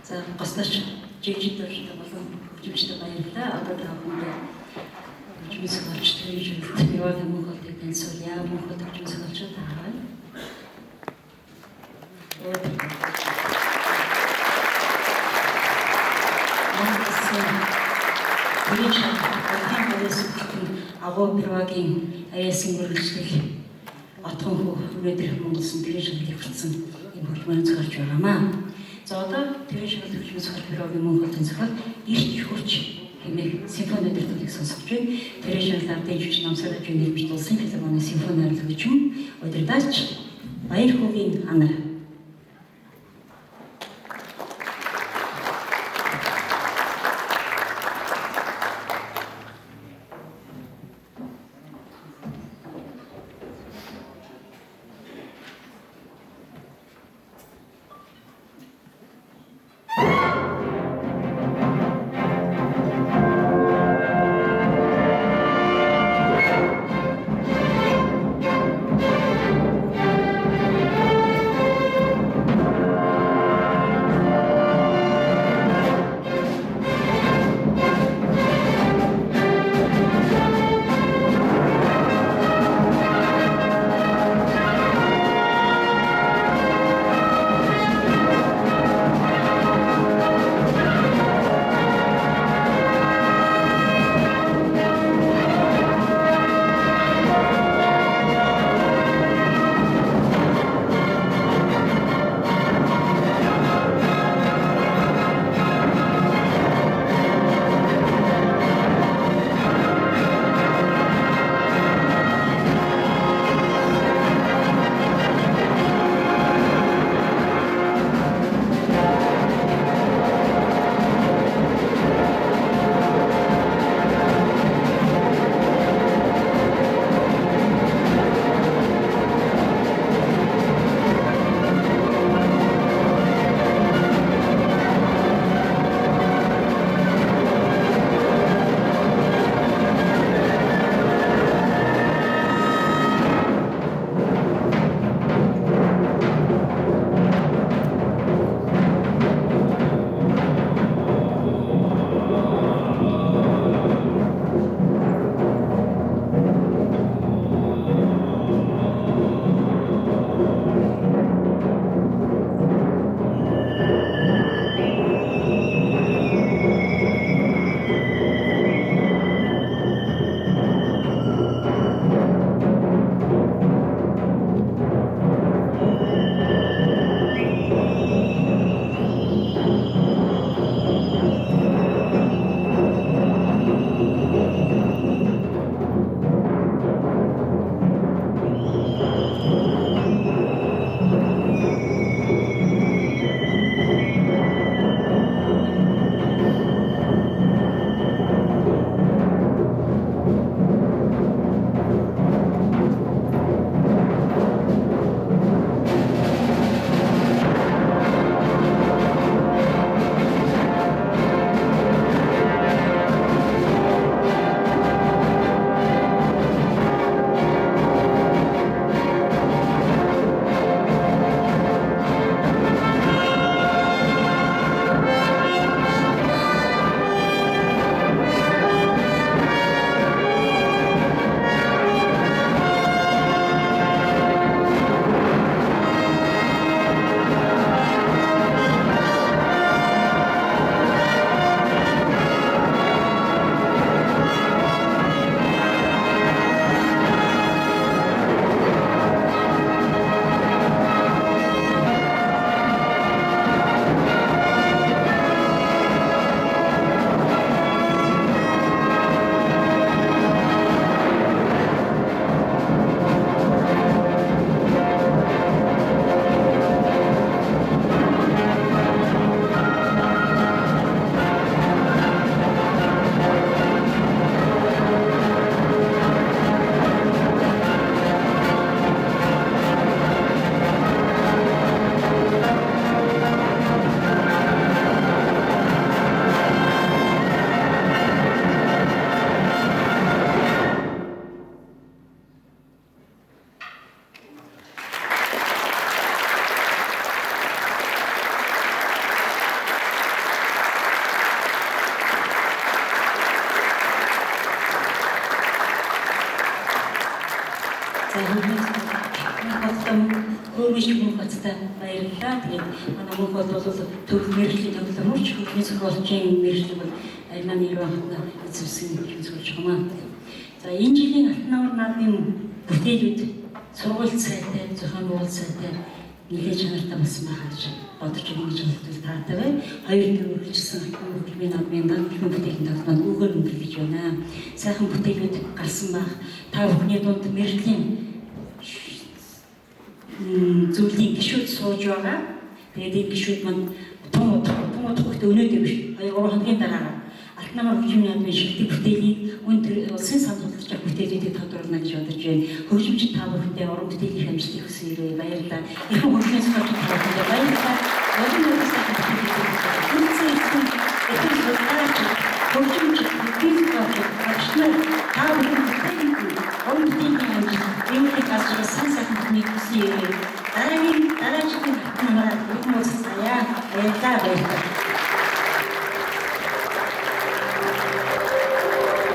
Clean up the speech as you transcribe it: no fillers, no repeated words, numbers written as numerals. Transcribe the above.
За госдооч жижигдэр болон хөгжимчтэй баярлалаа. Одоо та бүхэнд хөгжим сургалтч төрийн яваад Монголын танилцуулъя. Монгол хөгжим сургалтчид таарай. Агуу Пирвагийн аясын мөрөлдөх отгон хүү өнөөдөр Монголсын тэрийн шагналыг хүртсэн юм хөлбөмбөг зохиолч байгаамаа. За одоо тэрийн шагнал хөгжмийн зохиол Пирвагийн Монголын зохиол эрт их хүч хэмээх симфони дэртүүдийг сонсгож байна. Тэрийн шагнал ардын жүжиг намсаар хөгжмийн нэрмж улсын филармоны симфони арил хөгжим удирдаач Баяр хүүгийн анар. Хөрмөж мөн бацтай баярлалаа. Тэгээд манай мөнх бол төгс мэрэгжлийн төвлөрч хөрмөж зохиолчийн мэрэгжил бол аймаа нэрвахна эзэмсэн хөрмөж зохиолч хамаа. За энэ жилийн алтан намар наадмын бүтээлүүд сургууль сайтай, зохион байгуулалт сайтай нэлээд чанартай болсон байгаа гэж бодож ингэж хэлбэл таатай бай. Хоёр төр үргэлжлсэн хөрмөж наадмын данхын бүтээлийн тогтмол өгөр мөнгөлж байна. Сайхан бүтээлүүд гарсан баг. Та бүхний дунд мэрэгжлийн зүйлийн гişүүд сууж байгаа. Тэгээд энэ гişүүд маань том утгатай өнөөдөр биш 2-3 хоногийн дараа алтан намар хөгжмийн наадмын шилдэг бүтээлийг өндөр улсын санхүүжилж авах бүтээлүүдийг тодорхойлно гэж бодож байна. Хөгжимчид та бүхэндээ уран бүтээлийн амжилтыг хүсье. Баярлалаа. Их хөгжмийн сургалт та бүхэндээ баярлалаа. Олон улсын бүтээлүүдийг хөгжимчид хөгжмөөр та бүхэнд уран бүтээлийн амжилт энэ газар санхүүжилж авах хүсье. Дараагийн алтан намараа бүгд мөсөж сая баярлалаа.